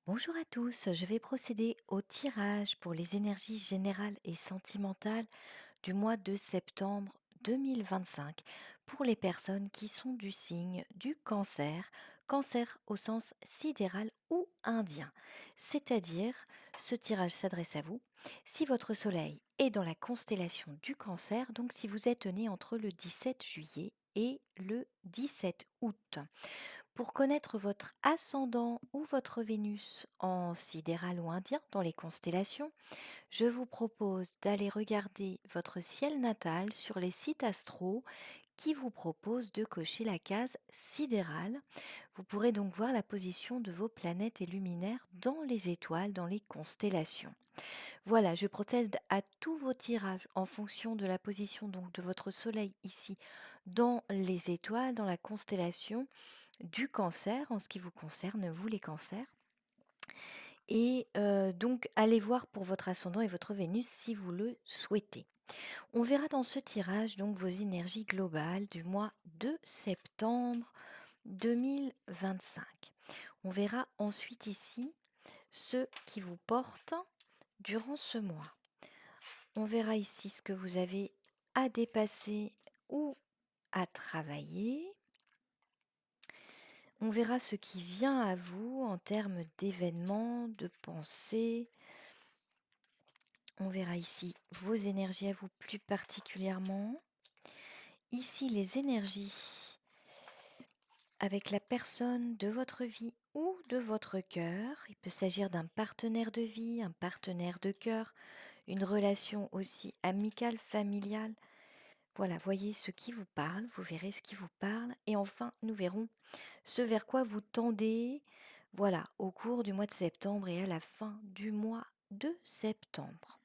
Bonjour à tous, je vais procéder au tirage pour les énergies générales et sentimentales du mois de septembre 2025 pour les personnes qui sont du signe du cancer, cancer au sens sidéral ou indien. C'est-à-dire, ce tirage s'adresse à vous si votre soleil est dans la constellation du cancer, donc si vous êtes né entre le 17 juillet et le 17 août. Pour connaître votre ascendant ou votre Vénus en sidéral ou indien dans les constellations, je vous propose d'aller regarder votre ciel natal sur les sites astro qui vous proposent de cocher la case sidérale. Vous pourrez donc voir la position de vos planètes et luminaires dans les étoiles, dans les constellations. Voilà, je procède à tous vos tirages en fonction de la position donc de votre soleil ici dans les étoiles, dans la constellation du cancer en ce qui vous concerne, vous les cancers. Et donc allez voir pour votre ascendant et votre Vénus si vous le souhaitez. On verra dans ce tirage donc vos énergies globales du mois de septembre 2025. On verra ensuite ici ce qui vous porte durant ce mois. On verra ici ce que vous avez à dépasser ou à travailler. On verra ce qui vient à vous en termes d'événements, de pensées. On verra ici vos énergies à vous plus particulièrement. Ici, les énergies avec la personne de votre vie ou de votre cœur. Il peut s'agir d'un partenaire de vie, un partenaire de cœur, une relation aussi amicale, familiale. Voilà, voyez ce qui vous parle, vous verrez ce qui vous parle. Et enfin, nous verrons ce vers quoi vous tendez, voilà, au cours du mois de septembre et à la fin du mois de septembre.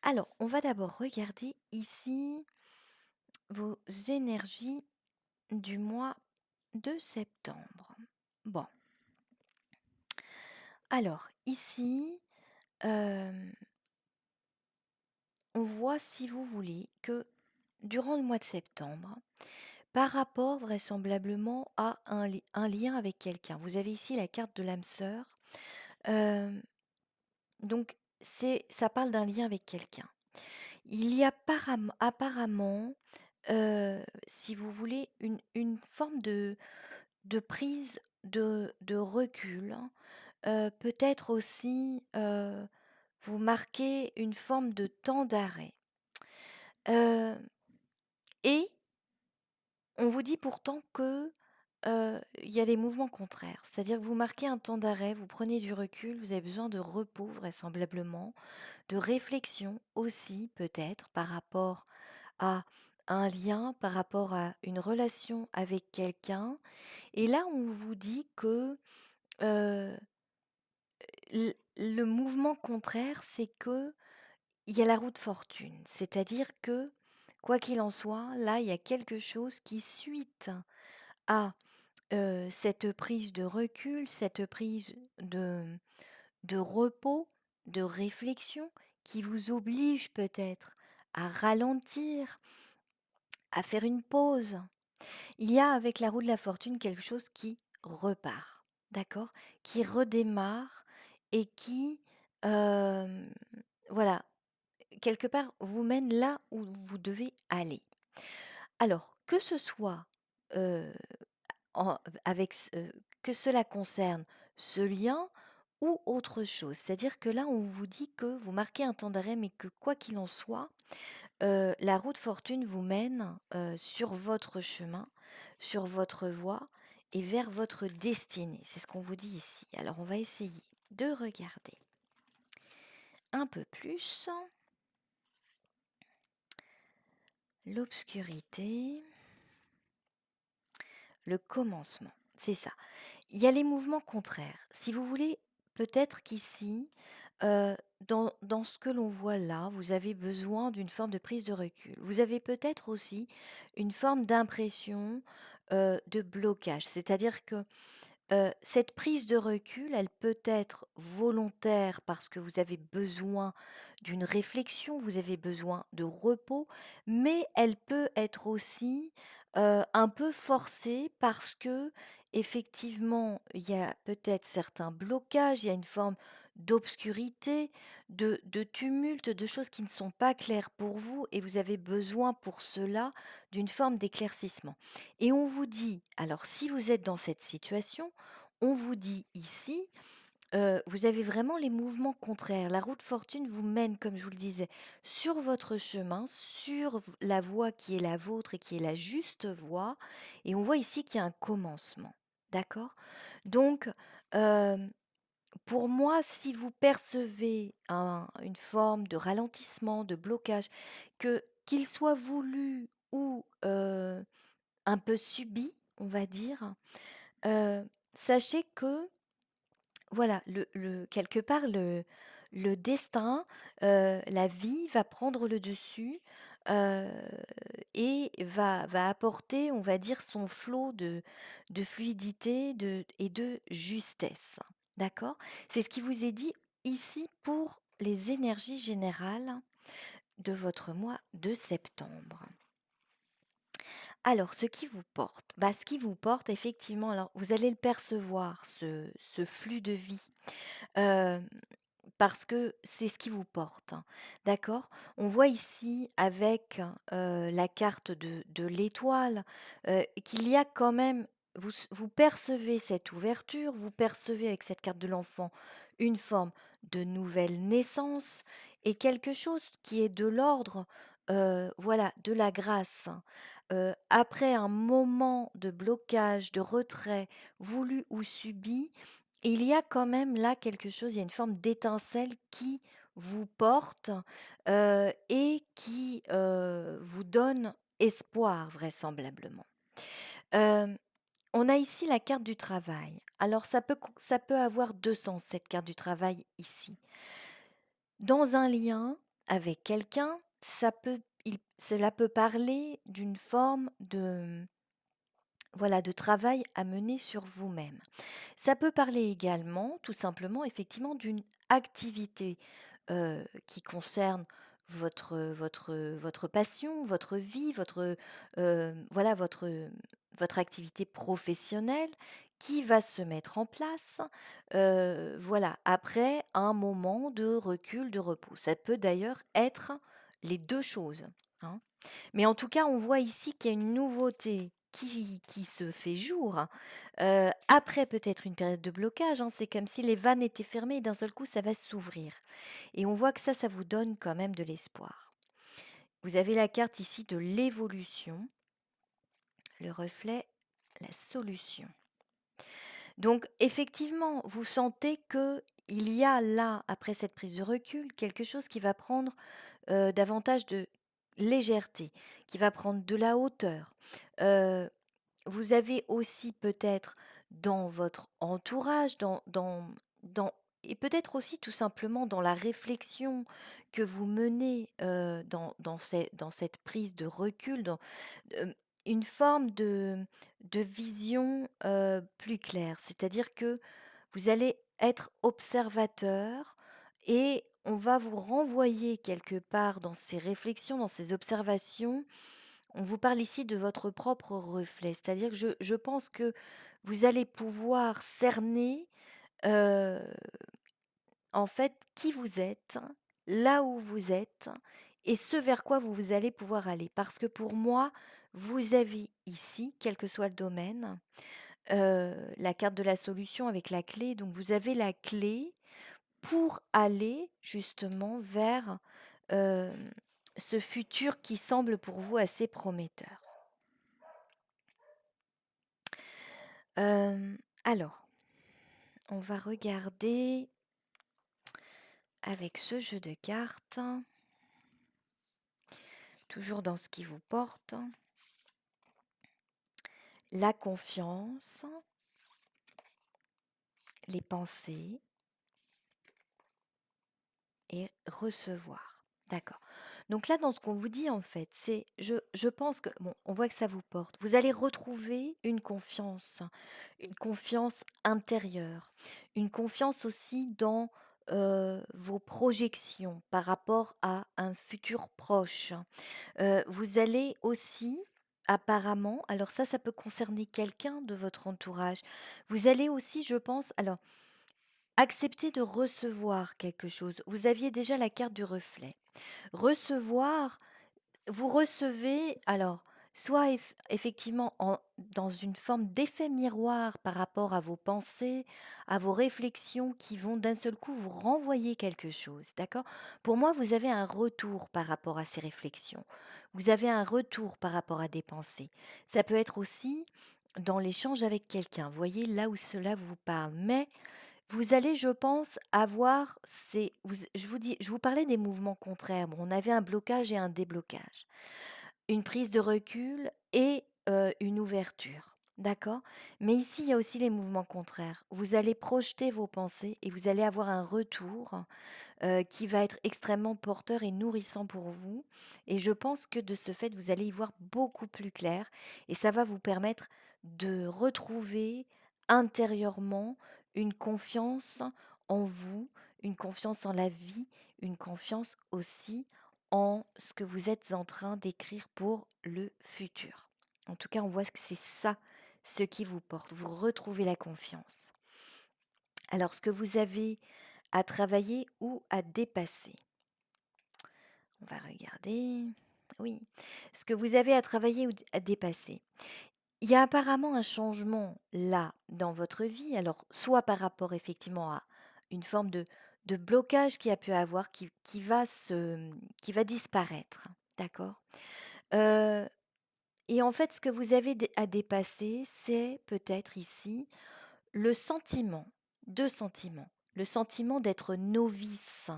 Alors, on va d'abord regarder ici vos énergies du mois de septembre. Bon, alors ici, euh, on voit, si vous voulez, que durant le mois de septembre, par rapport vraisemblablement à un lien avec quelqu'un, vous avez ici la carte de l'âme sœur. euh, Donc, ça parle d'un lien avec quelqu'un. Il y a apparemment, si vous voulez, une forme de prise de recul, hein. Peut-être aussi, vous marquez une forme de temps d'arrêt. Heu et on vous dit pourtant que, il y a les mouvements contraires. C'est-à-dire que vous marquez un temps d'arrêt, vous prenez du recul, vous avez besoin de repos vraisemblablement, de réflexion aussi peut-être par rapport à un lien, par rapport à une relation avec quelqu'un. Et là, on vous dit que le mouvement contraire, c'est que il y a la roue de fortune. C'est-à-dire que, quoi qu'il en soit, là, il y a quelque chose qui, suite à cette prise de recul, cette prise de repos, de réflexion, qui vous oblige peut-être à ralentir, à faire une pause. Il y a avec la roue de la fortune quelque chose qui repart, d'accord? Qui redémarre et qui, hem, voilà, quelque part vous mène là où vous devez aller. Alors que ce soit, heu, en avec que cela concerne ce lien ou autre chose. C'est-à-dire que là, on vous dit que vous marquez un temps d'arrêt, mais que quoi qu'il en soit, la roue de fortune vous mène, sur votre chemin, sur votre voie et vers votre destinée. C'est ce qu'on vous dit ici. Alors on va essayer de regarder un peu plus l'obscurité, le commencement. C'est ça. Il y a les mouvements contraires. Si vous voulez, peut-être qu'ici, dans ce que l'on voit là, vous avez besoin d'une forme de prise de recul. Vous avez peut-être aussi une forme d'impression, de blocage. C'est-à-dire que, cette prise de recul, elle peut être volontaire parce que vous avez besoin d'une réflexion, vous avez besoin de repos, mais elle peut être aussi, un peu forcé parce que effectivement, il y a peut-être certains blocages, il y a une forme d'obscurité, de tumulte, de choses qui ne sont pas claires pour vous et vous avez besoin pour cela d'une forme d'éclaircissement. Et on vous dit alors si vous êtes dans cette situation, on vous dit ici vous avez vraiment les mouvements contraires. La roue de fortune vous mène, comme je vous le disais, sur votre chemin, sur la voie qui est la vôtre et qui est la juste voie. Et on voit ici qu'il y a un commencement. D'accord. Donc, euh, pour moi, si vous percevez une forme de ralentissement, de blocage, qu'il soit voulu ou un peu subi, on va dire, euh, sachez que voilà, quelque part, le destin, la vie va prendre le dessus, heu et va apporter, on va dire, son flot de fluidité, et de justesse. D'accord? C'est ce qui vous est dit ici pour les énergies générales de votre mois de septembre. Alors, ce qui vous porte, bah, ce qui vous porte effectivement, alors vous allez le percevoir, ce flux de vie, hem parce que c'est ce qui vous porte, hein, d'accord? On voit ici avec, la carte de l'étoile, qu'il y a quand même vous percevez cette ouverture, vous percevez avec cette carte de l'enfant une forme de nouvelle naissance et quelque chose qui est de l'ordre, voilà, de la grâce. Après un moment de blocage, de retrait, voulu ou subi, il y a quand même là quelque chose, il y a une forme d'étincelle qui vous porte, et qui, vous donne espoir vraisemblablement. Hem, on a ici la carte du travail. Alors ça peut avoir 2 sens cette carte du travail ici. Dans un lien avec quelqu'un, cela peut parler d'une forme de, voilà, de travail à mener sur vous-même. Ça peut parler également, tout simplement, effectivement, d'une activité, qui concerne votre passion, votre vie, voilà, votre activité professionnelle qui va se mettre en place, voilà, après un moment de recul, de repos. Ça peut d'ailleurs être les 2 choses, hein. Mais en tout cas, on voit ici qu'il y a une nouveauté qui se fait jour, après peut-être une période de blocage, hein. C'est comme si les vannes étaient fermées et d'un seul coup, ça va s'ouvrir et on voit que ça vous donne quand même de l'espoir. Vous avez la carte ici de l'évolution, le reflet, la solution. Donc effectivement, vous sentez qu'il y a là, après cette prise de recul, quelque chose qui va prendre, davantage de légèreté, qui va prendre de la hauteur. Heu Vous avez aussi peut-être dans votre entourage, dans et peut-être aussi tout simplement dans la réflexion que vous menez, dans cette prise de recul, hem, une forme de vision, plus claire. C'est-à-dire que vous allez être observateur et on va vous renvoyer quelque part dans ces réflexions, dans ces observations, on vous parle ici de votre propre reflet, c'est-à-dire que je pense que vous allez pouvoir cerner, heu, en fait, qui vous êtes, là où vous êtes et ce vers quoi vous allez pouvoir aller. Parce que pour moi, vous avez ici, quel que soit le domaine, la carte de la solution avec la clé, donc vous avez la clé pour aller justement vers, hem, ce futur qui semble pour vous assez prometteur. Alors, on va regarder avec ce jeu de cartes, toujours dans ce qui vous porte, la confiance, les pensées et recevoir. D'accord. Donc là, dans ce qu'on vous dit, en fait, c'est, je pense que, bon, on voit que ça vous porte. Vous allez retrouver une confiance intérieure, une confiance aussi dans vos projections par rapport à un futur proche. Vous allez aussi apparemment, alors ça peut concerner quelqu'un de votre entourage. Vous allez aussi, je pense, alors accepter de recevoir quelque chose. Vous aviez déjà la carte du reflet. Recevoir, vous recevez alors soit effectivement dans une forme d'effet miroir par rapport à vos pensées, à vos réflexions qui vont d'un seul coup vous renvoyer quelque chose, d'accord? Pour moi, vous avez un retour par rapport à ces réflexions. Vous avez un retour par rapport à des pensées. Ça peut être aussi dans l'échange avec quelqu'un, vous voyez là où cela vous parle. Mais vous allez, je pense, avoir je vous parlais des mouvements contraires. Bon, on avait un blocage et un déblocage. Une prise de recul et une ouverture, d'accord? Mais ici, il y a aussi les mouvements contraires. Vous allez projeter vos pensées et vous allez avoir un retour, qui va être extrêmement porteur et nourrissant pour vous et je pense que de ce fait, vous allez y voir beaucoup plus clair et ça va vous permettre de retrouver intérieurement une confiance en vous, une confiance en la vie, une confiance aussi en ce que vous êtes en train d'écrire pour le futur. En tout cas, on voit que c'est ça, ce qui vous porte. Vous retrouvez la confiance. Alors, ce que vous avez à travailler ou à dépasser. On va regarder. Oui, ce que vous avez à travailler ou à dépasser. Il y a apparemment un changement là dans votre vie, alors soit par rapport effectivement à une forme de blocage qui a pu avoir, qui va disparaître, d'accord. Euh, et en fait, ce que vous avez à dépasser, c'est peut-être ici le sentiment, deux sentiments. Le sentiment d'être novice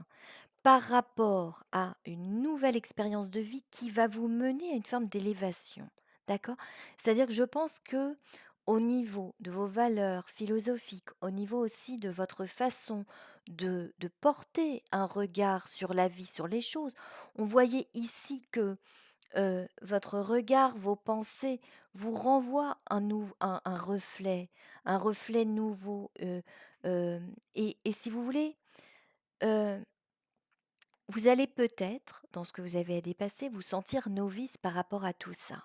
par rapport à une nouvelle expérience de vie qui va vous mener à une forme d'élévation. D'accord? C'est-à-dire que je pense que au niveau de vos valeurs philosophiques, au niveau aussi de votre façon de porter un regard sur la vie, sur les choses, on voyait ici que votre regard, vos pensées vous renvoient un reflet nouveau. Et si vous voulez, euh, vous allez peut-être, dans ce que vous avez à dépasser, vous sentir novice par rapport à tout ça.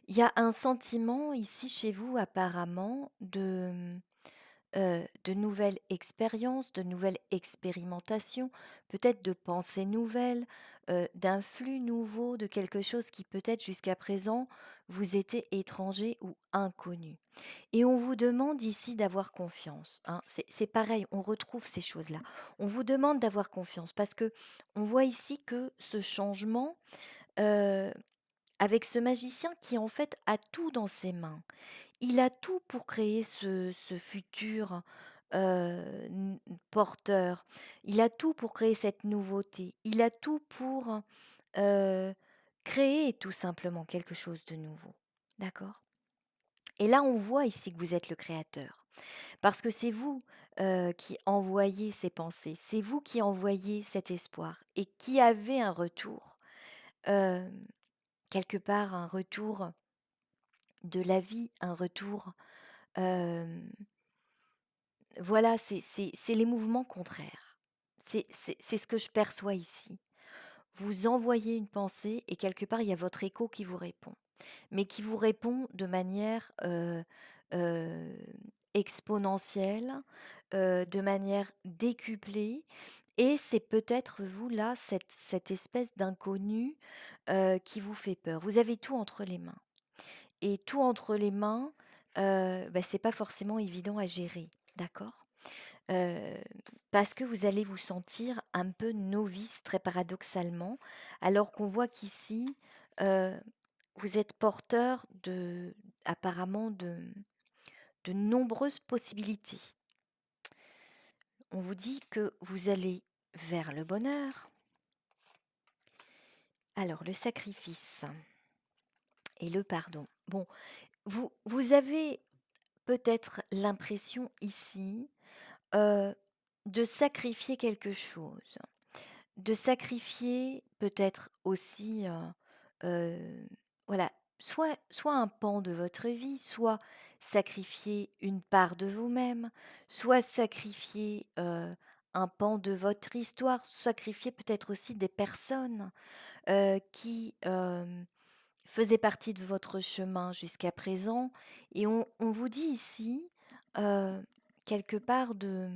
Il y a un sentiment ici chez vous apparemment de nouvelles expériences, de nouvelles expérimentations, peut-être de pensées nouvelles, d'un flux nouveau, de quelque chose qui peut-être jusqu'à présent vous était étranger ou inconnu. Et on vous demande ici d'avoir confiance, hein. C'est pareil, on retrouve ces choses-là. On vous demande d'avoir confiance parce que on voit ici que ce changement, heu, avec ce magicien qui en fait a tout dans ses mains. Il a tout pour créer ce futur, n porteur. Il a tout pour créer cette nouveauté. Il a tout pour, heu, créer tout simplement quelque chose de nouveau. D'accord? Et là, on voit ici que vous êtes le créateur. Parce que c'est vous, qui envoyez ces pensées, c'est vous qui envoyez cet espoir et qui avez un retour, hem, quelque part un retour de la vie, un retour, hem, voilà, c'est les mouvements contraires. C'est ce que je perçois ici. Vous envoyez une pensée et quelque part, il y a votre écho qui vous répond. Mais qui vous répond de manière, heu, exponentielle, de manière décuplée et c'est peut-être vous là, cette espèce d'inconnu, qui vous fait peur. Vous avez tout entre les mains et tout entre les mains, c'est pas forcément évident à gérer, d'accord? Heu, Parce que vous allez vous sentir un peu novice, très paradoxalement, alors qu'on voit qu'ici, heu, vous êtes porteur apparemment de nombreuses possibilités. On vous dit que vous allez vers le bonheur. Alors le sacrifice et le pardon. Bon, vous avez peut-être l'impression ici, heu, de sacrifier quelque chose. De sacrifier peut-être aussi, voilà, soit un pan de votre vie, soit sacrifier une part de vous-même, soit sacrifier, un pan de votre histoire, sacrifier peut-être aussi des personnes, qui, faisait partie de votre chemin jusqu'à présent et on vous dit ici, heu, quelque part de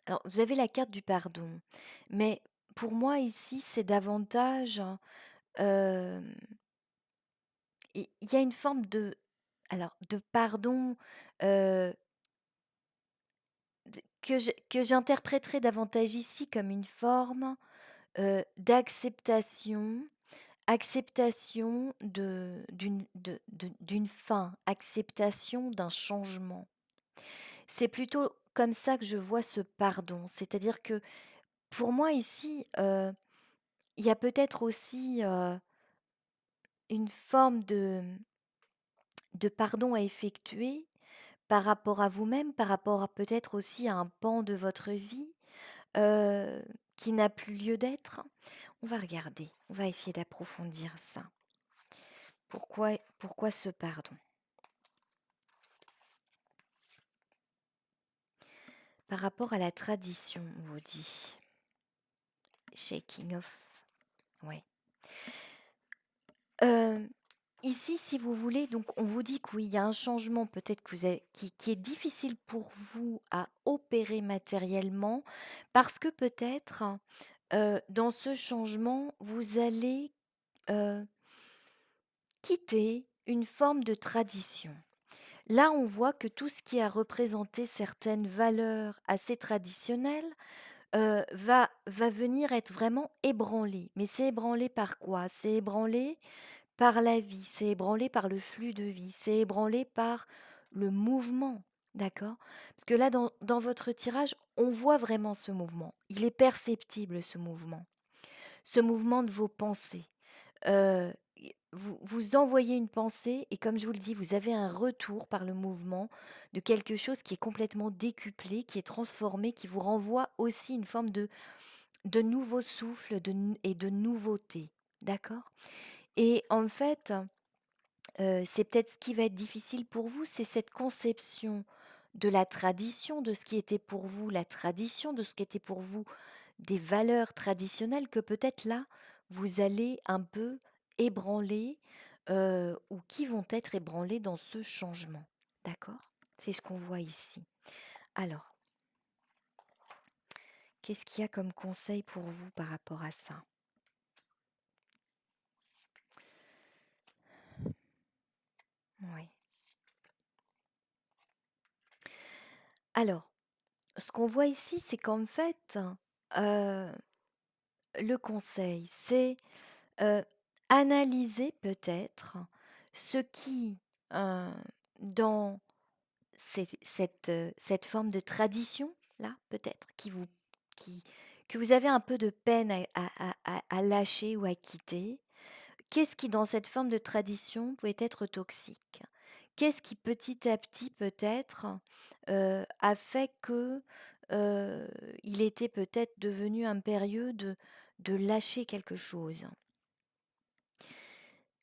alors vous avez la carte du pardon, mais pour moi ici, c'est davantage, hem, il y a une forme de alors de pardon, heu, que j'interpréterais davantage ici comme une forme, d'acceptation. Acceptation d'une fin, acceptation d'un changement. C'est plutôt comme ça que je vois ce pardon. C'est-à-dire que pour moi ici, il y a peut-être aussi, une forme de pardon à effectuer par rapport à vous-même, par rapport à peut-être aussi à un pan de votre vie, heu, qui n'a plus lieu d'être. On va regarder, on va essayer d'approfondir ça. Pourquoi ce pardon? Par rapport à la tradition, on vous dit. Shaking off. Ouais. Hem, Ici, si vous voulez, donc on vous dit que oui, il y a un changement peut-être que vous avez qui est difficile pour vous à opérer matériellement parce que peut-être, dans ce changement, vous allez, heu, quitter une forme de tradition. Là, on voit que tout ce qui a représenté certaines valeurs assez traditionnelles, va venir être vraiment ébranlé. Mais c'est ébranlé par quoi? C'est ébranlé par la vie, c'est ébranlé par le flux de vie, c'est ébranlé par le mouvement, d'accord? Parce que là, dans votre tirage, on voit vraiment ce mouvement. Il est perceptible ce mouvement de vos pensées. Vous envoyez une pensée et comme je vous le dis, vous avez un retour par le mouvement de quelque chose qui est complètement décuplé, qui est transformé, qui vous renvoie aussi une forme de nouveau souffle et de nouveauté, d'accord? Et en fait, c'est peut-être ce qui va être difficile pour vous, c'est cette conception de la tradition, de ce qui était pour vous la tradition, de ce qui était pour vous des valeurs traditionnelles que peut-être là, vous allez un peu ébranler, ou qui vont être ébranlées dans ce changement. D'accord? C'est ce qu'on voit ici. Alors, qu'est-ce qu'il y a comme conseil pour vous par rapport à ça? Oui. Alors, ce qu'on voit ici, c'est qu'en fait, heu, le conseil, c'est, heu, analyser peut-être ce qui, heu, dans cette forme de tradition-là, peut-être, qui que vous avez un peu de peine à lâcher ou à quitter. Qu'est-ce qui, dans cette forme de tradition, pouvait être toxique? Qu'est-ce qui, petit à petit, peut-être, a fait que, heu, il était peut-être devenu impérieux de lâcher quelque chose?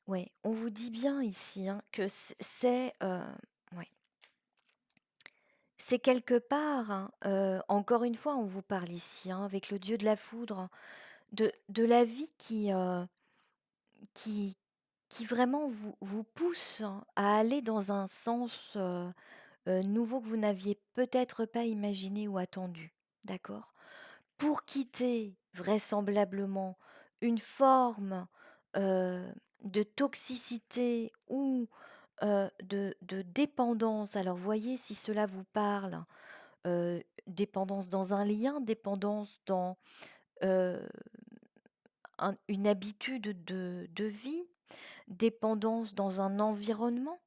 Ouais, on vous dit bien ici, hein, que ouais. C'est quelque part, hein, encore une fois, on vous parle ici, hein, avec le dieu de la foudre, de la vie qui qui vraiment vous pousse hein, à aller dans un sens, nouveau que vous n'aviez peut-être pas imaginé ou attendu, d'accord? Pour quitter vraisemblablement une forme, de toxicité ou, de dépendance. Alors voyez si cela vous parle. Dépendance dans un lien, dépendance dans, heu, une habitude de vie, dépendance dans un environnement.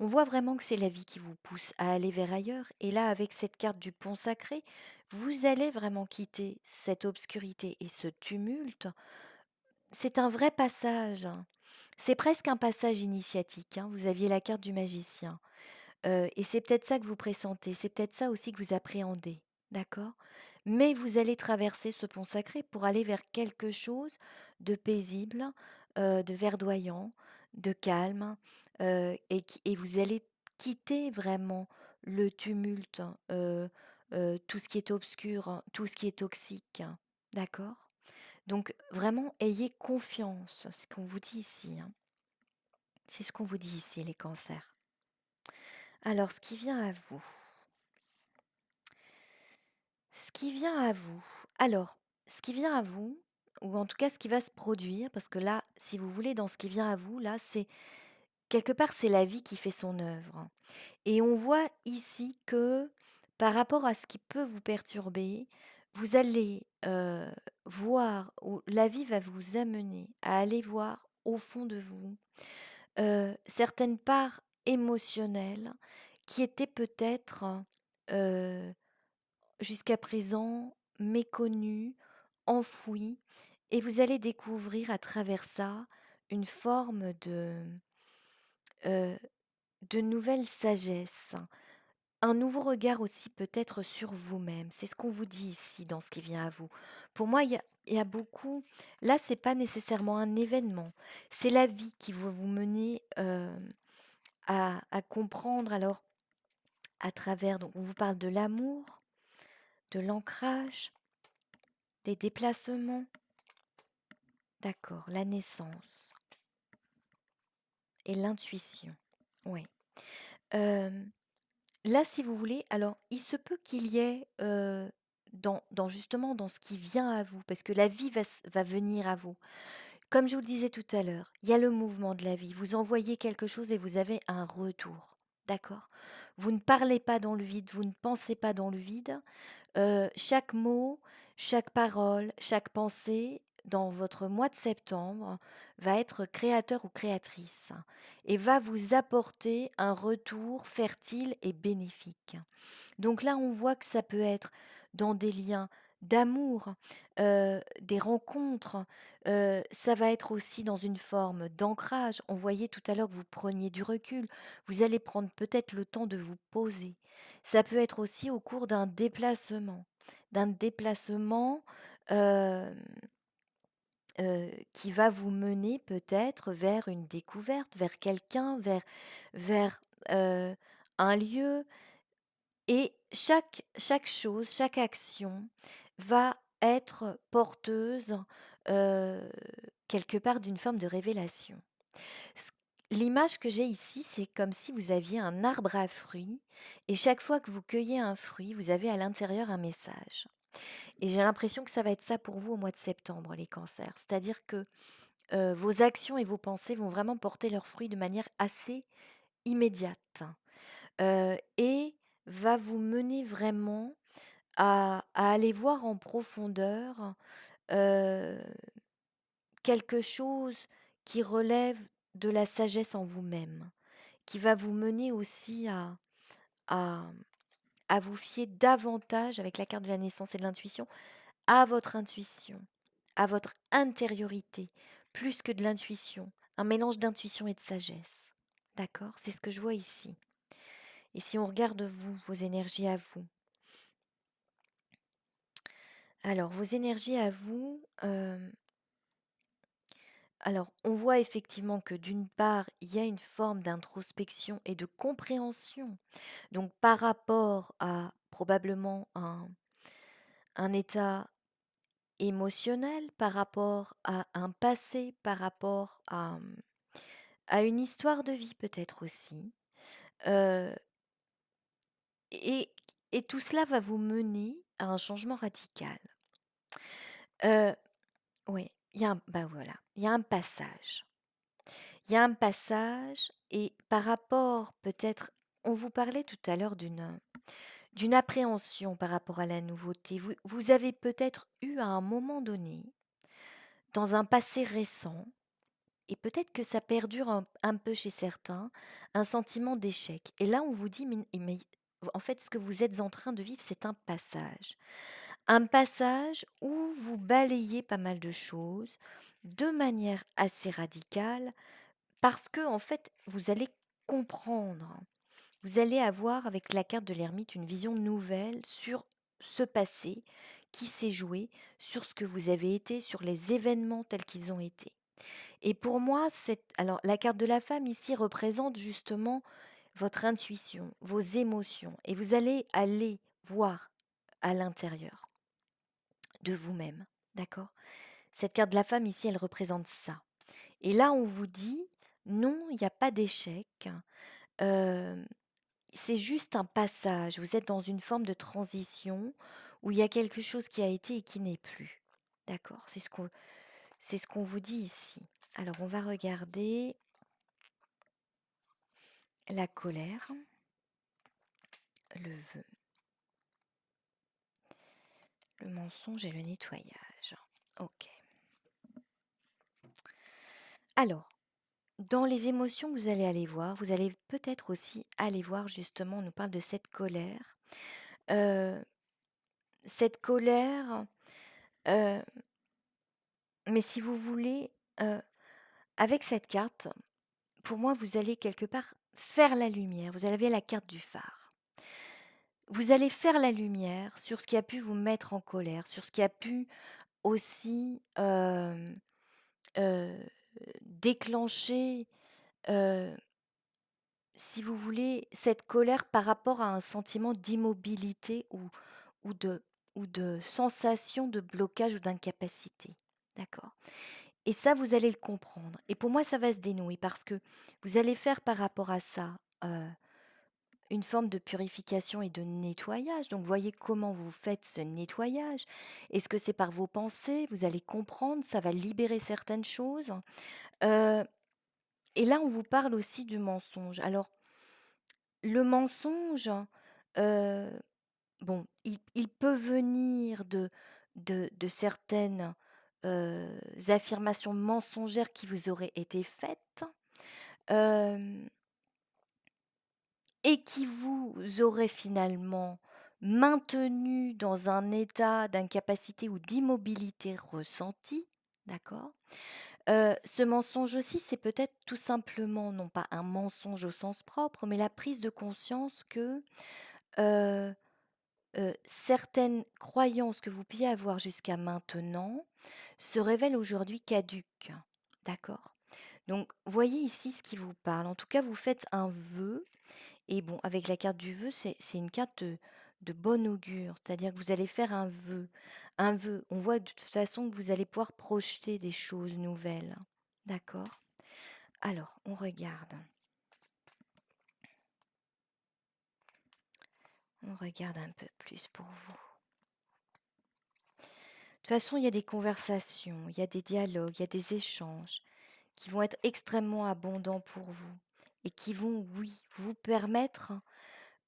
On voit vraiment que c'est la vie qui vous pousse à aller vers ailleurs et là, avec cette carte du pont sacré, vous allez vraiment quitter cette obscurité et ce tumulte. C'est un vrai passage, hein. C'est presque un passage initiatique, hein. Vous aviez la carte du magicien. Et c'est peut-être ça que vous pressentez, c'est peut-être ça aussi que vous appréhendez, d'accord? Mais vous allez traverser ce pont sacré pour aller vers quelque chose de paisible, de verdoyant, de calme, et vous allez quitter vraiment le tumulte, tout ce qui est obscur, hein, tout ce qui est toxique, hein, d'accord? Donc vraiment ayez confiance, ce qu'on vous dit ici, hein. C'est ce qu'on vous dit ici, les cancers. Alors, ce qui vient à vous. Ce qui vient à vous. Alors, ce qui vient à vous, ou en tout cas ce qui va se produire, parce que là, si vous voulez, dans ce qui vient à vous, là, c'est quelque part, c'est la vie qui fait son œuvre. Et on voit ici que par rapport à ce qui peut vous perturber, vous allez voir, ou la vie va vous amener à aller voir au fond de vous certaines parts émotionnelles qui étaient peut-être euh, jusqu'à présent méconnues, enfouies, et vous allez découvrir à travers ça une forme heu, de nouvelle sagesse, un nouveau regard aussi peut-être sur vous-même. C'est ce qu'on vous dit ici dans ce qui vient à vous. Pour moi, il y a beaucoup là, c'est pas nécessairement un événement, c'est la vie qui va vous mener, à comprendre alors à travers donc on vous parle de l'amour, de l'ancrage, des déplacements. D'accord, la naissance et l'intuition. Oui. Hem, Là, si vous voulez, alors il se peut qu'il y ait, dans justement dans ce qui vient à vous, parce que la vie va venir à vous. Comme je vous le disais tout à l'heure, il y a le mouvement de la vie. Vous envoyez quelque chose et vous avez un retour. D'accord? Vous ne parlez pas dans le vide, vous ne pensez pas dans le vide. Chaque mot, chaque parole, chaque pensée dans votre mois de septembre va être créateur ou créatrice et va vous apporter un retour fertile et bénéfique. Donc là, on voit que ça peut être dans des liens d'amour, des rencontres, ça va être aussi dans une forme d'ancrage. On voyait tout à l'heure que vous preniez du recul. Vous allez prendre peut-être le temps de vous poser. Ça peut être aussi au cours d'un déplacement, hem, qui va vous mener peut-être vers une découverte, vers quelqu'un, vers, un lieu, et chaque chose, chaque action va être porteuse, heu, quelque part d'une forme de révélation. Ce L'image que j'ai ici, c'est comme si vous aviez un arbre à fruits et chaque fois que vous cueillez un fruit, vous avez à l'intérieur un message. Et j'ai l'impression que ça va être ça pour vous au mois de septembre, les cancers. C'est-à-dire que, vos actions et vos pensées vont vraiment porter leurs fruits de manière assez immédiate, et va vous mener vraiment à aller voir en profondeur, heu, quelque chose qui relève de la sagesse en vous-même, qui va vous mener aussi à à vous fier davantage, avec la carte de la naissance et de l'intuition, à votre intuition, à votre intériorité, plus que de l'intuition, un mélange d'intuition et de sagesse. D'accord? C'est ce que je vois ici. Et si on regarde vous, vos énergies à vous, alors vos énergies à vous, alors on voit effectivement que d'une part, il y a une forme d'introspection et de compréhension. Donc par rapport à probablement un état émotionnel, par rapport à un passé, par rapport à une histoire de vie peut-être aussi. Heu et et tout cela va vous mener à un changement radical. Heu, ouais, il y a un bah, voilà, il y a un passage. Il y a un passage, et par rapport peut-être on vous parlait tout à l'heure d'une appréhension par rapport à la nouveauté. Vous avez peut-être eu à un moment donné, dans un passé récent, et peut-être que ça perdure un peu chez certains, un sentiment d'échec. Et là, on vous dit: «Mais en fait, ce que vous êtes en train de vivre, c'est un passage». Un passage où vous balayez pas mal de choses de manière assez radicale, parce que en fait, vous allez comprendre. Vous allez avoir, avec la carte de l'ermite, une vision nouvelle sur ce passé qui s'est joué, sur ce que vous avez été, sur les événements tels qu'ils ont été. Et pour moi, alors la carte de la femme ici représente justement votre intuition, vos émotions, et vous allez aller voir à l'intérieur de vous-même, d'accord? Cette carte de la femme ici, elle représente ça. Et là, on vous dit, Non, il y a pas d'échec. Hem, c'est juste un passage. Vous êtes dans une forme de transition où il y a quelque chose qui a été et qui n'est plus. D'accord? C'est ce qu'on vous dit ici. Alors on va regarder la colère, le vœu, le mensonge et le nettoyage. OK. Alors, dans les émotions que vous allez aller voir, vous allez peut-être aussi aller voir justement, on nous parle de cette colère. Heu, cette colère, heu, mais si vous voulez, heu, avec cette carte, pour moi, vous allez quelque part faire la lumière. Vous avez la carte du phare. Vous allez faire la lumière sur ce qui a pu vous mettre en colère, sur ce qui a pu aussi, heu, déclencher, heu, si vous voulez, cette colère par rapport à un sentiment d'immobilité ou de ou de sensation de blocage ou d'incapacité. D'accord? Et ça, vous allez le comprendre et pour moi, ça va se dénouer parce que vous allez faire par rapport à ça, une forme de purification et de nettoyage. Donc voyez comment vous faites ce nettoyage. Est-ce que c'est par vos pensées? Vous allez comprendre, ça va libérer certaines choses. Heu et là, on vous parle aussi du mensonge. Alors le mensonge, heu, bon, il peut venir de certaines, affirmations mensongères qui vous auraient été faites, hem et qui vous auraient finalement maintenu dans un état d'incapacité ou d'immobilité ressentie, d'accord? Ce mensonge aussi, c'est peut-être tout simplement, non pas un mensonge au sens propre, mais la prise de conscience que, heu certaines croyances que vous pouviez avoir jusqu'à maintenant se révèlent aujourd'hui caduques, d'accord? Donc voyez ici ce qui vous parle. En tout cas, vous faites un vœu et bon, avec la carte du vœu, c'est une carte de bon augure, c'est-à-dire que vous allez faire un vœu. Un vœu, on voit de toute façon que vous allez pouvoir projeter des choses nouvelles, d'accord? Alors, on regarde un peu plus pour vous. De toute façon, il y a des conversations, il y a des dialogues, il y a des échanges qui vont être extrêmement abondants pour vous et qui vont, oui, vous permettre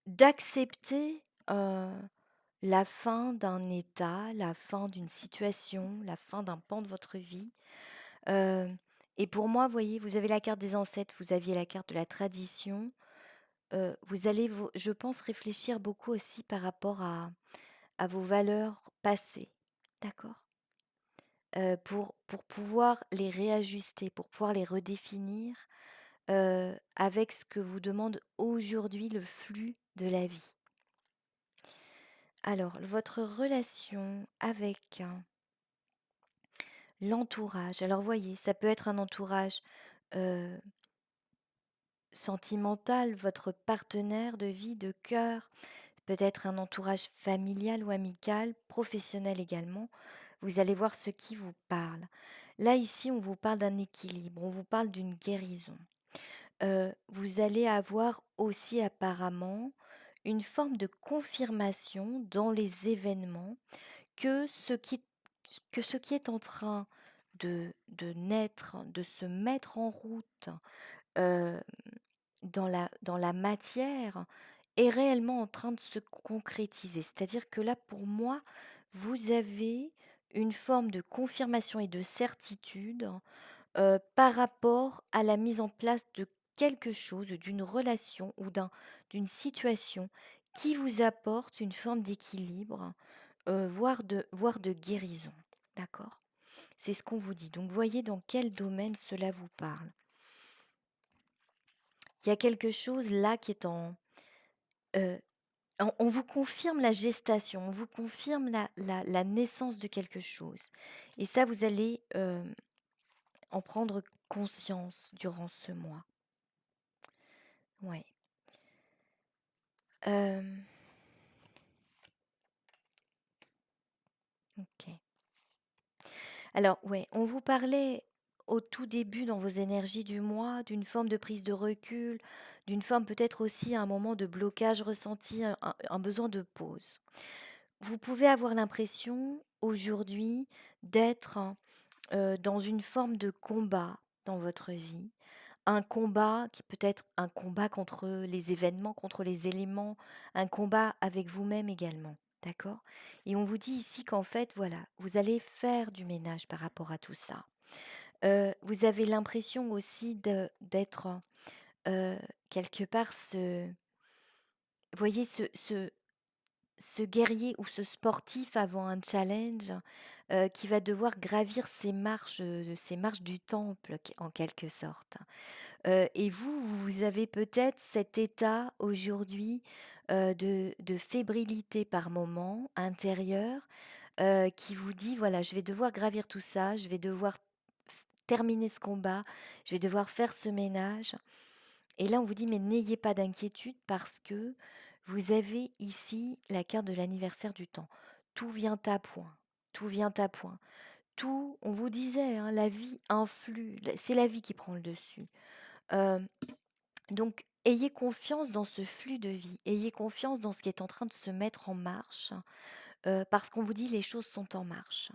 d'accepter la fin d'un état, la fin d'une situation, la fin d'un pan de votre vie. Euh, et pour moi, vous voyez, vous avez la carte des ancêtres, vous aviez la carte de la tradition. Vous allez, je pense, réfléchir beaucoup aussi par rapport à vos valeurs passées. D'accord? Pour pouvoir les réajuster, pour pouvoir les redéfinir, avec ce que vous demande aujourd'hui le flux de la vie. Alors, votre relation avec l'entourage. Alors voyez, ça peut être un entourage, heu, sentimental, votre partenaire de vie, de cœur, peut-être un entourage familial ou amical, professionnel également. Vous allez voir ce qui vous parle. Là, ici, on vous parle d'un équilibre, on vous parle d'une guérison. Vous allez avoir aussi apparemment une forme de confirmation dans les événements que ce qui est en train de naître, de se mettre en route, heu, dans la matière est réellement en train de se concrétiser. C'est-à-dire que là, pour moi, vous avez une forme de confirmation et de certitude par rapport à la mise en place de quelque chose, d'une relation ou d'une situation qui vous apporte une forme d'équilibre, voire de guérison. D'accord? C'est ce qu'on vous dit. Donc voyez dans quel domaine cela vous parle. Il y a quelque chose là qui est heu, on vous confirme la gestation, on vous confirme la naissance de quelque chose et ça, vous allez, en prendre conscience durant ce mois. Ouais. Hem, OK. Alors ouais, on vous parlait au tout début dans vos énergies du mois, d'une forme de prise de recul, d'une forme peut-être aussi un moment de blocage ressenti, un besoin de pause. Vous pouvez avoir l'impression aujourd'hui d'être, dans une forme de combat dans votre vie. Un combat qui peut être un combat contre les événements, contre les éléments, un combat avec vous-même également, d'accord? Et on vous dit ici qu'en fait, voilà, vous allez faire du ménage par rapport à tout ça. Vous avez l'impression aussi d'être, heu, quelque part vous voyez ce guerrier ou ce sportif avant un challenge, qui va devoir gravir ces marches du temple en quelque sorte. Et vous avez peut-être cet état aujourd'hui, de fébrilité par moment intérieure, qui vous dit: «Voilà, je vais devoir gravir tout ça, je vais devoir terminer ce combat, je vais devoir faire ce ménage». Et là, on vous dit: «Mais n'ayez pas d'inquiétude parce que vous avez ici la carte de l'anniversaire du temps. Tout vient à point, tout vient à point». Tout on vous disait, hein, la vie influe, c'est la vie qui prend le dessus. Hem Donc, ayez confiance dans ce flux de vie, ayez confiance dans ce qui est en train de se mettre en marche, parce qu'on vous dit les choses sont en marche.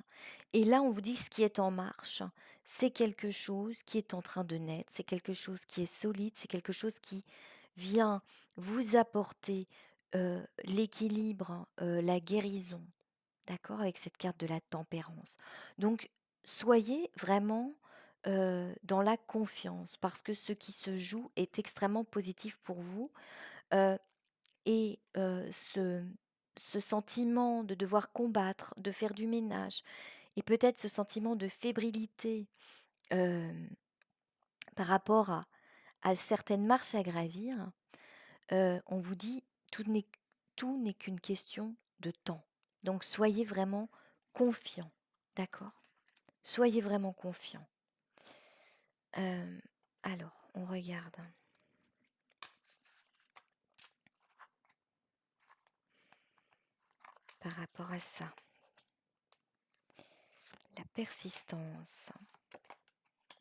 Et là, on vous dit ce qui est en marche, c'est quelque chose qui est en train de naître, c'est quelque chose qui est solide, c'est quelque chose qui vient vous apporter l'équilibre, la guérison, d'accord, avec cette carte de la tempérance. Donc soyez vraiment, dans la confiance parce que ce qui se joue est extrêmement positif pour vous, heu ce sentiment de devoir combattre, de faire du ménage et peut-être ce sentiment de fébrilité, hem, par rapport à certaines marches à gravir, on vous dit: «Tout n'est qu'une question de temps». Donc soyez vraiment confiants, d'accord? Soyez vraiment confiants. Hem, alors, on regarde par rapport à ça. La persistance.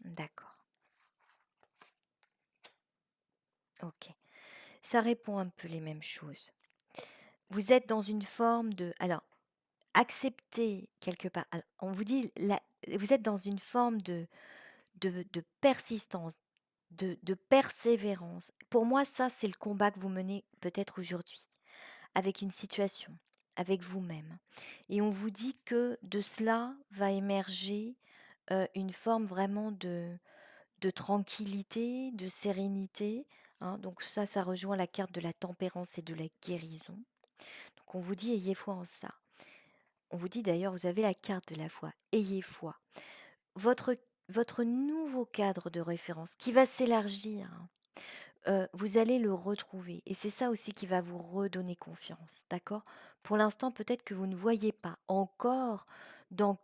D'accord, OK. Ça répond un peu les mêmes choses. Vous êtes dans une forme de alors, accepter quelque part on vous dit vous êtes dans une forme de persistance, de persévérance. Pour moi, ça, c'est le combat que vous menez peut-être aujourd'hui, avec une situation, avec vous-même. Et on vous dit que de cela va émerger, une forme vraiment de tranquillité, de sérénité, hein. Donc ça rejoint la carte de la tempérance et de la guérison. Donc on vous dit: «Ayez foi en ça». On vous dit d'ailleurs, vous avez la carte de la foi, ayez foi. Votre votre nouveau cadre de référence qui va s'élargir, hein, vous allez le retrouver et c'est ça aussi qui va vous redonner confiance, d'accord? Pour l'instant, peut-être que vous ne voyez pas encore dans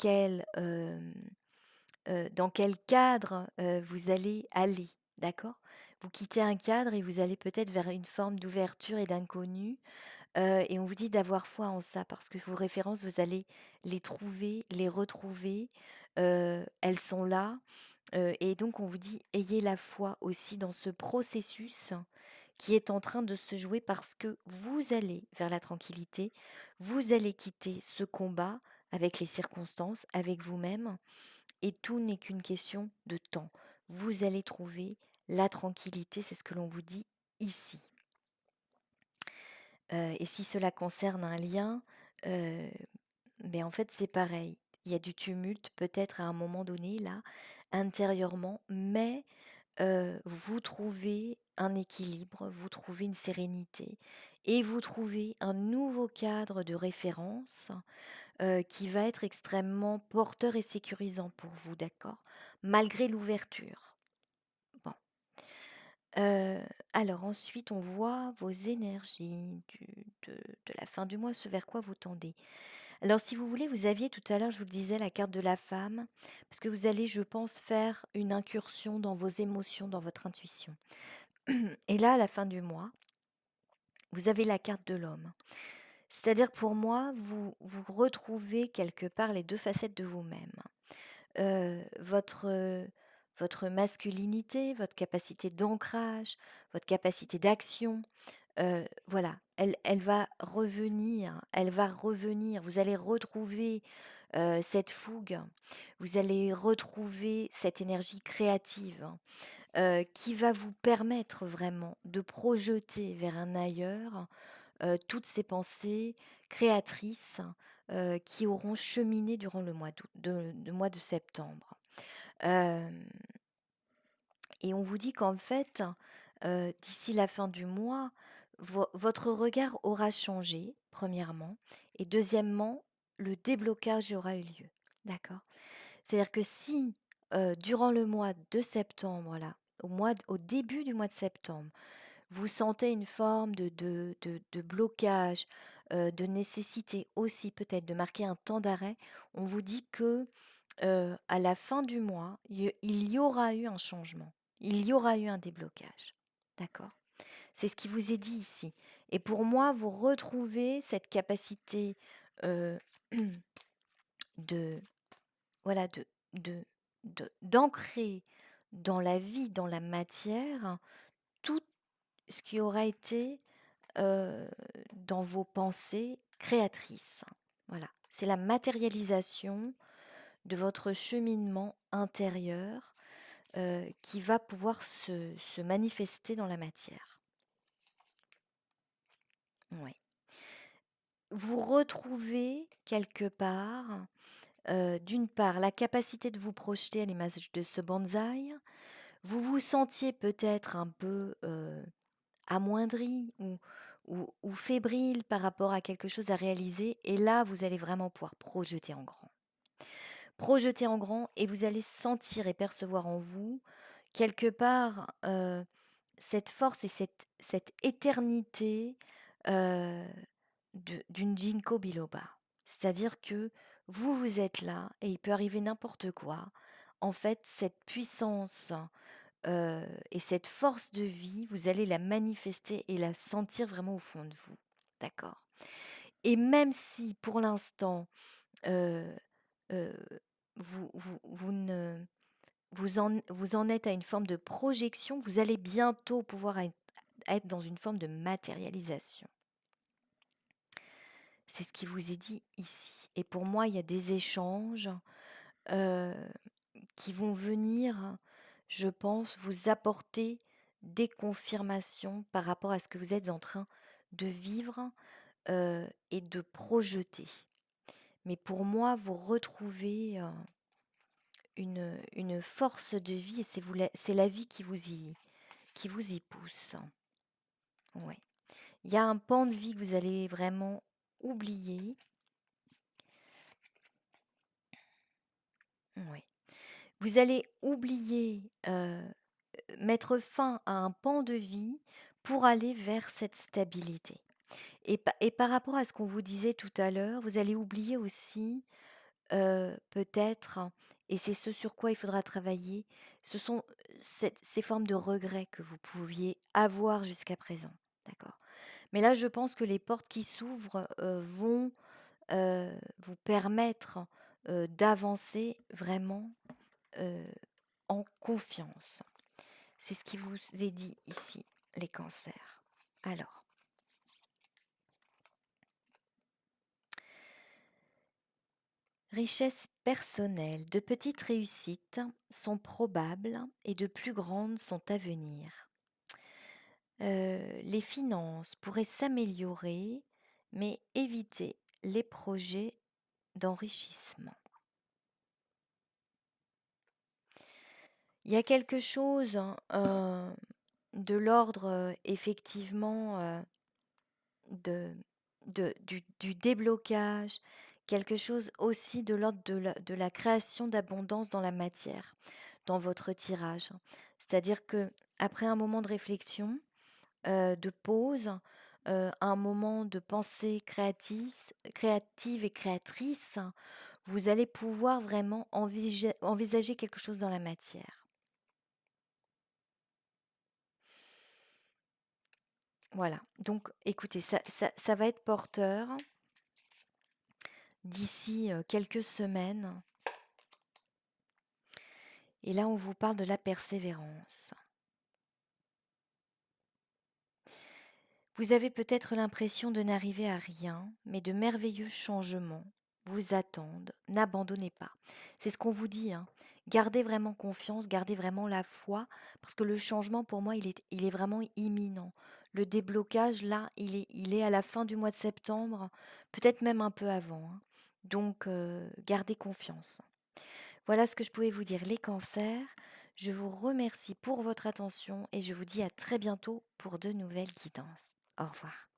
dans quel cadre, vous allez aller, d'accord? Vous quittez un cadre et vous allez peut-être vers une forme d'ouverture et d'inconnu, et on vous dit d'avoir foi en ça parce que vos références, vous allez les trouver, les retrouver, elles sont là, et donc on vous dit: «Ayez la foi aussi dans ce processus qui est en train de se jouer parce que vous allez vers la tranquillité, vous allez quitter ce combat avec les circonstances, avec vous-même et tout n'est qu'une question de temps. Vous allez trouver la tranquillité, c'est ce que l'on vous dit ici». Et si cela concerne un lien, heu, beh, en fait, c'est pareil. Il y a du tumulte peut-être à un moment donné là, intérieurement, mais vous trouvez un équilibre, vous trouvez une sérénité et vous trouvez un nouveau cadre de référence, qui va être extrêmement porteur et sécurisant pour vous, d'accord? Malgré l'ouverture. Bon, alors ensuite on voit vos énergies de la fin du mois, ce vers quoi vous tendez. Alors si vous voulez, vous aviez tout à l'heure, je vous le disais, la carte de la femme, parce que vous allez, je pense, faire une incursion dans vos émotions, dans votre intuition. Et là, à la fin du mois, vous avez la carte de l'homme. C'est-à-dire que pour moi, vous retrouvez quelque part les 2 facettes de vous-même. Votre, votre masculinité, votre capacité d'ancrage, votre capacité d'action. Voilà, elle va revenir. Vous allez retrouver, cette fougue, vous allez retrouver cette énergie créative, qui va vous permettre vraiment de projeter vers un ailleurs, toutes ces pensées créatrices, qui auront cheminé durant le mois de septembre. Hem Et on vous dit qu'en fait, d'ici la fin du mois, votre regard aura changé, premièrement, et deuxièmement, le déblocage aura eu lieu. D'accord? C'est-à-dire que si, durant le mois de septembre, là, au début du mois de septembre, vous sentez une forme de blocage, de nécessité aussi peut-être de marquer un temps d'arrêt, on vous dit que, à la fin du mois, il y aura eu un changement. Il y aura eu un déblocage. D'accord? C'est ce qui vous est dit ici. Et pour moi, vous retrouvez cette capacité, heu, de voilà, d'ancrer dans la vie, dans la matière, tout ce qui aura été, heu, dans vos pensées créatrices. Voilà, c'est la matérialisation de votre cheminement intérieur, qui va pouvoir se manifester dans la matière. Ouais. Vous retrouvez quelque part, d'une part, la capacité de vous projeter à l'image de ce bonsaï. Vous vous sentiez peut-être un peu, amoindri ou fébrile par rapport à quelque chose à réaliser et là, vous allez vraiment pouvoir projeter en grand. Projeter en grand et vous allez sentir et percevoir en vous, quelque part, cette force et cette éternité, heu, d'une ginkgo biloba. C'est-à-dire que vous, vous êtes là et il peut arriver n'importe quoi. En fait, cette puissance, et cette force de vie, vous allez la manifester et la sentir vraiment au fond de vous. D'accord? Et même si pour l'instant, heu heu, vous ne vous en êtes à une forme de projection, vous allez bientôt pouvoir être dans une forme de matérialisation. C'est ce qui vous est dit ici. Et pour moi, il y a des échanges, heu, qui vont venir, je pense, vous apporter des confirmations par rapport à ce que vous êtes en train de vivre, et de projeter. Mais pour moi, vous retrouvez, une force de vie et c'est la vie qui vous y pousse. Ouais. Il y a un pan de vie que vous allez vraiment oublier. Ouais. Vous allez oublier, mettre fin à un pan de vie pour aller vers cette stabilité. Et par rapport à ce qu'on vous disait tout à l'heure, vous allez oublier aussi, peut-être, et c'est ce sur quoi il faudra travailler, ce sont, ces formes de regrets que vous pouviez avoir jusqu'à présent, d'accord? Mais là, je pense que les portes qui s'ouvrent, vont, vous permettre, d'avancer vraiment, heu, en confiance. C'est ce qui vous est dit ici, les cancers. Alors, richesse personnelle, de petites réussites sont probables et de plus grandes sont à venir. Les finances pourraient s'améliorer, mais évitez les projets d'enrichissement. Il y a quelque chose, hein, de l'ordre, effectivement, de du déblocage, quelque chose aussi de l'ordre de la création d'abondance dans la matière, dans votre tirage. C'est-à-dire que après un moment de réflexion, de pause, un moment de pensée créative et créatrice, vous allez pouvoir vraiment envisager quelque chose dans la matière. Voilà, donc écoutez, ça va être porteur d'ici, quelques semaines. Et là, on vous parle de la persévérance. Vous avez peut-être l'impression de n'arriver à rien, mais de merveilleux changements vous attendent. N'abandonnez pas. C'est ce qu'on vous dit, hein. Gardez vraiment confiance, gardez vraiment la foi, parce que le changement, pour moi, il est vraiment imminent. Le déblocage, là, il est à la fin du mois de septembre, peut-être même un peu avant, hein. Donc, gardez confiance. Voilà ce que je pouvais vous dire, les cancers. Je vous remercie pour votre attention et je vous dis à très bientôt pour de nouvelles guidances. Au revoir.